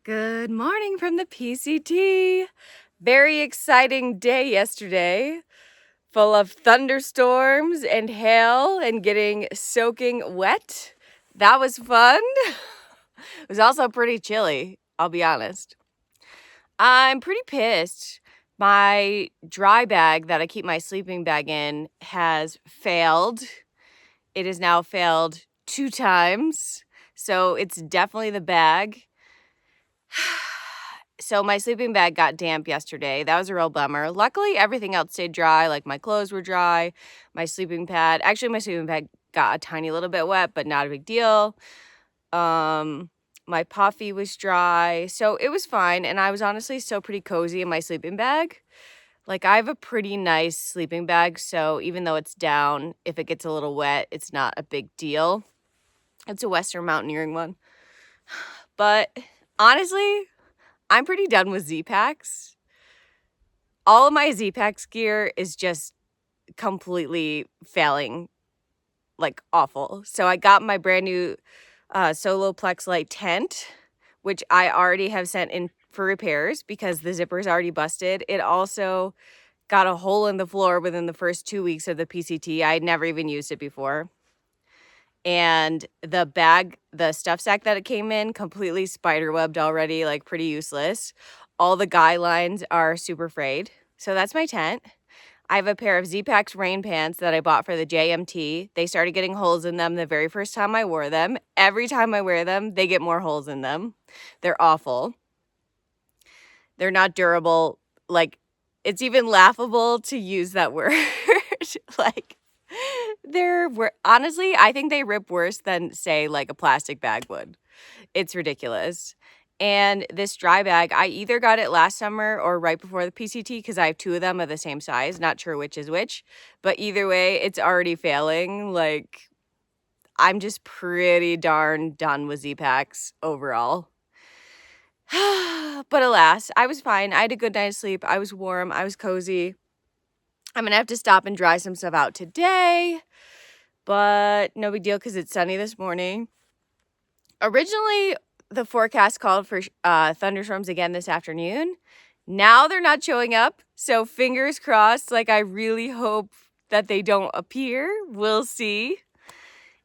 Good morning from the PCT. Very exciting day yesterday, full of thunderstorms and hail and getting soaking wet. That was fun. It was also pretty chilly, I'll be honest. I'm pretty pissed. My dry bag that I keep my sleeping bag in has failed. It has now failed 2 times, so it's definitely the bag. So my sleeping bag got damp yesterday. That was a real bummer. Luckily, everything else stayed dry. Like my clothes were dry, my sleeping pad. Actually, my sleeping bag got a tiny little bit wet, but not a big deal. My puffy was dry, so it was fine. And I was honestly still pretty cozy in my sleeping bag. Like I have a pretty nice sleeping bag, so even though it's down, if it gets a little wet, it's not a big deal. It's a Western Mountaineering one. But honestly, I'm pretty done with Z-Packs. All of my Z-Packs gear is just completely failing, like awful. So I got my brand new Solo Plex Light tent, which I already have sent in for repairs because the zipper's already busted. It also got a hole in the floor within the first 2 weeks of the PCT. I had never even used it before. And the bag, the stuff sack that it came in, completely spiderwebbed already, like pretty useless. All the guy lines are super frayed. So that's my tent. I have a pair of Z-Packs rain pants that I bought for the JMT. They started getting holes in them the very first time I wore them. Every time I wear them, they get more holes in them. They're awful. They're not durable. Like, it's even laughable to use that word. Like, honestly, I think they rip worse than, say, like a plastic bag would. It's ridiculous. And this dry bag, I either got it last summer or right before the PCT because I have 2 of them of the same size. Not sure which is which. But either way, it's already failing. Like, I'm just pretty darn done with Z-Packs overall. But alas, I was fine. I had a good night's sleep. I was warm. I was cozy. I'm going to have to stop and dry some stuff out today. But no big deal because it's sunny this morning. Originally, the forecast called for thunderstorms again this afternoon. Now they're not showing up. So fingers crossed. Like, I really hope that they don't appear. We'll see.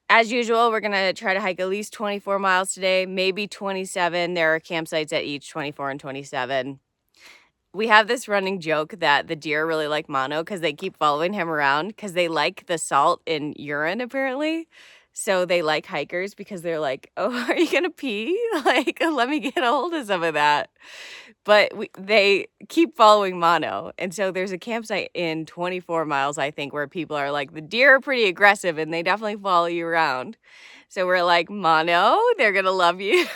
As usual, we're going to try to hike at least 24 miles today, maybe 27. There are campsites at each 24 and 27. We have this running joke that the deer really like Mono because they keep following him around because they like the salt in urine, apparently. So they like hikers because they're like, oh, are you going to pee? Like, let me get a hold of some of that. But they keep following Mono. And so there's a campsite in 24 miles, I think, where people are like, the deer are pretty aggressive and they definitely follow you around. So we're like, Mono, they're going to love you.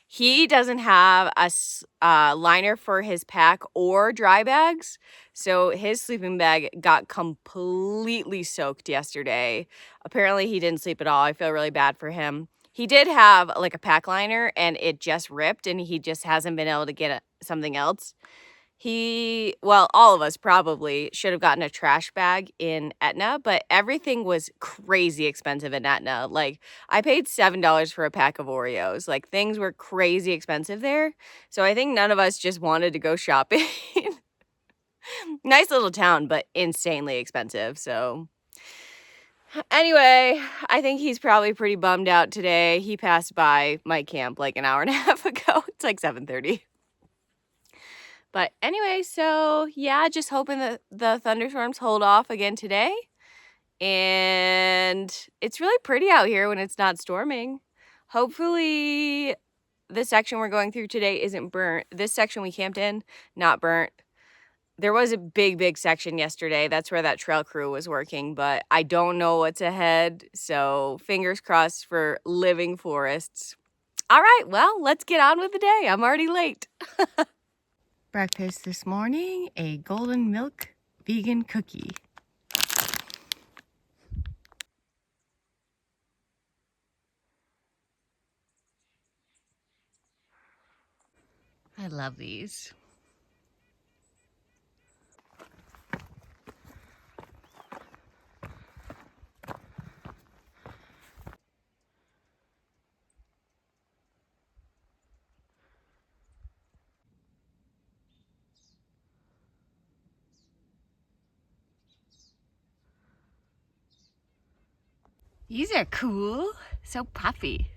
He doesn't have a liner for his pack or dry bags, so his sleeping bag got completely soaked yesterday. Apparently, he didn't sleep at all. I feel really bad for him. He did have like a pack liner, and it just ripped, and he just hasn't been able to get something else. All of us probably should have gotten a trash bag in Etna, but everything was crazy expensive in Etna. Like, I paid $7 for a pack of Oreos. Like, things were crazy expensive there. So I think none of us just wanted to go shopping. Nice little town, but insanely expensive. So anyway, I think he's probably pretty bummed out today. He passed by my camp like an hour and a half ago. It's like 7:30. But anyway, so yeah, just hoping that the thunderstorms hold off again today. And it's really pretty out here when it's not storming. Hopefully the section we're going through today isn't burnt. This section we camped in, not burnt. There was a big section yesterday. That's where that trail crew was working, but I don't know what's ahead. So fingers crossed for living forests. All right, well, let's get on with the day. I'm already late. Breakfast this morning, a golden milk vegan cookie. I love these. These are cool. So puffy.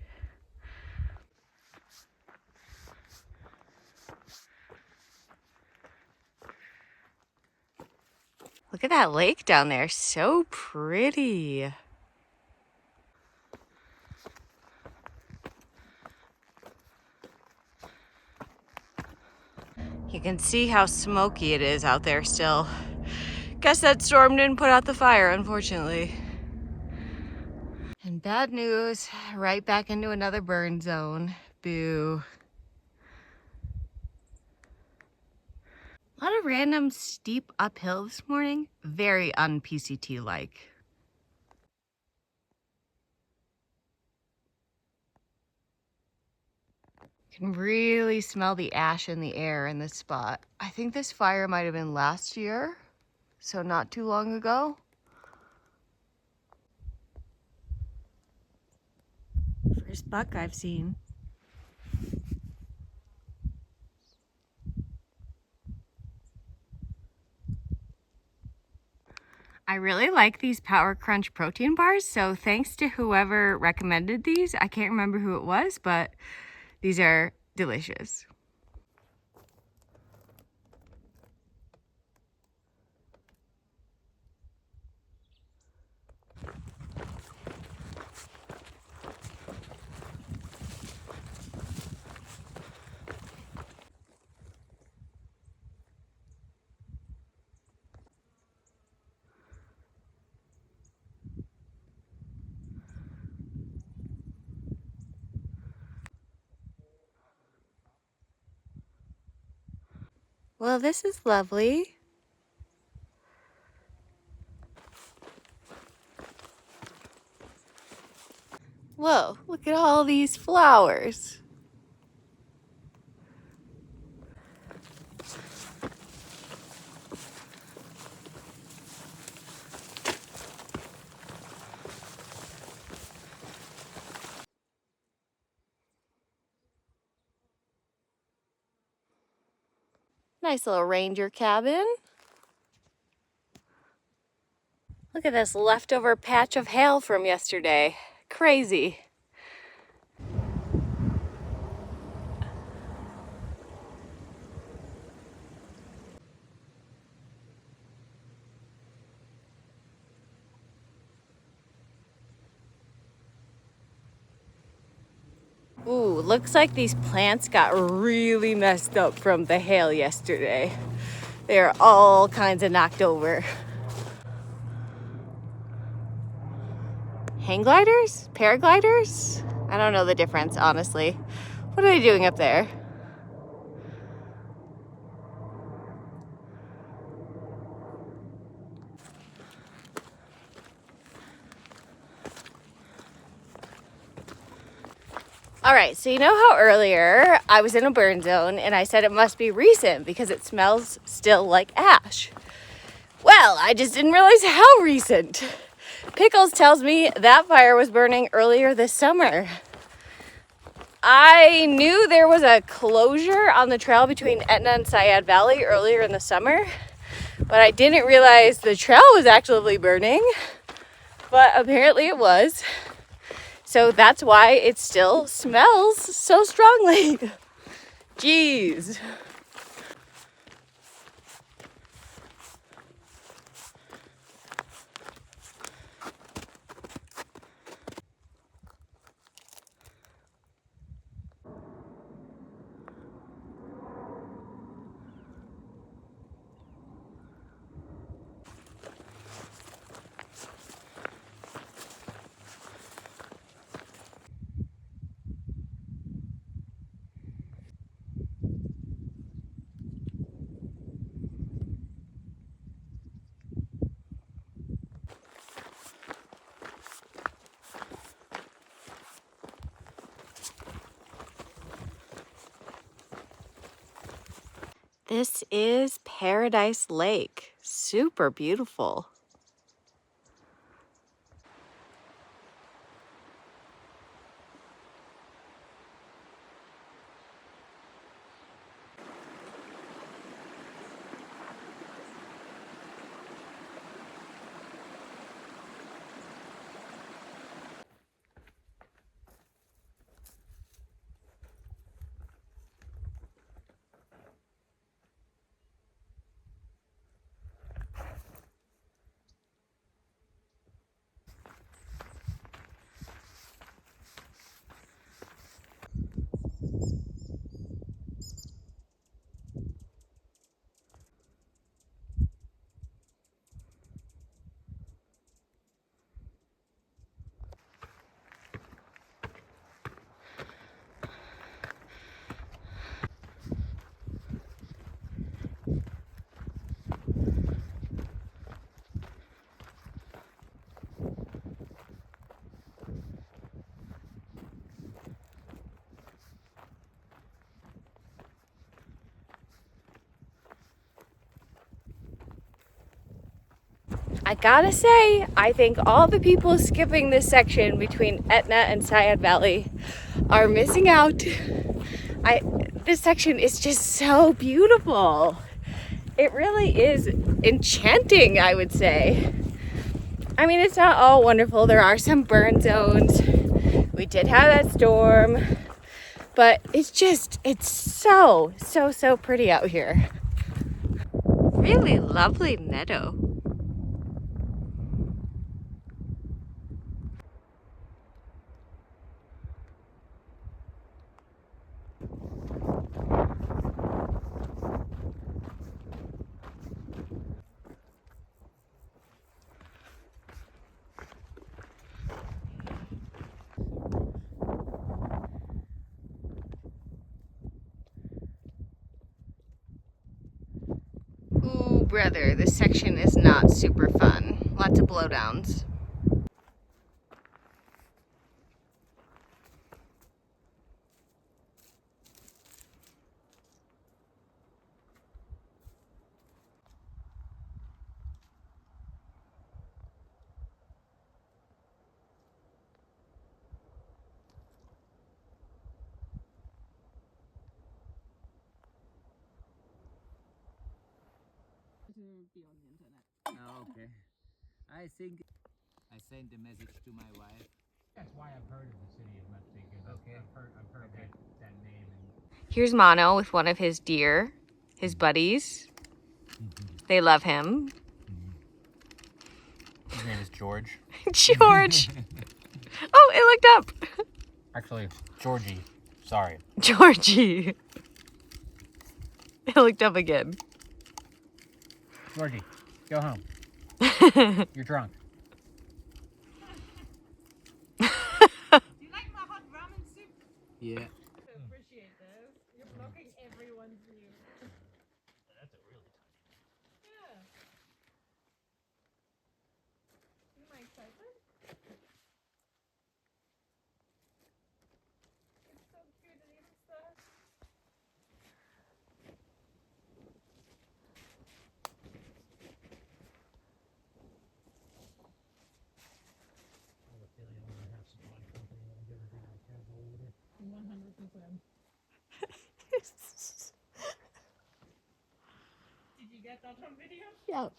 Look at that lake down there. So pretty. You can see how smoky it is out there still. Guess that storm didn't put out the fire, unfortunately. And bad news, right back into another burn zone. Boo. A lot of random steep uphill this morning. Very un-PCT-like. You can really smell the ash in the air in this spot. I think this fire might have been last year, so not too long ago. First buck I've seen. I really like these Power Crunch protein bars, so thanks to whoever recommended these. I can't remember who it was, but these are delicious. Well, this is lovely. Whoa, look at all these flowers. Nice little ranger cabin. Look at this leftover patch of hail from yesterday. Crazy. Ooh, looks like these plants got really messed up from the hail yesterday. They're all kinds of knocked over. Hang gliders? Paragliders? I don't know the difference, honestly. What are they doing up there? All right, so you know how earlier I was in a burn zone and I said it must be recent because it smells still like ash. Well, I just didn't realize how recent. Pickles tells me that fire was burning earlier this summer. I knew there was a closure on the trail between Etna and Syad Valley earlier in the summer, but I didn't realize the trail was actively burning, but apparently it was. So that's why it still smells so strongly. Jeez. This is Paradise Lake. Super beautiful. I gotta say, I think all the people skipping this section between Etna and Sayad Valley are missing out. This section is just so beautiful. It really is enchanting, I would say. I mean, it's not all wonderful. There are some burn zones. We did have that storm, but it's so pretty out here. Really lovely meadow. Ooh, brother, this section is not super fun. Lots of blowdowns. Oh, okay. I think I sent a message to my wife. That's why I've heard of the city of Mustang. Okay. I've heard that name. Here's Mono with one of his deer, his buddies. They love him. His name is George. George. Oh, it looked up. Actually, Georgie. Sorry. Georgie. It looked up again. Georgie, go home. You're drunk. Do you like my hot ramen soup? Yeah. I appreciate this. You're blocking everyone's view. That's a really tiny. Yeah. See my excitement? It's so cute and even stuff. I have a feeling I'm gonna have some fun company when I get into my casual later. 100%. Did you get that on video? Yeah.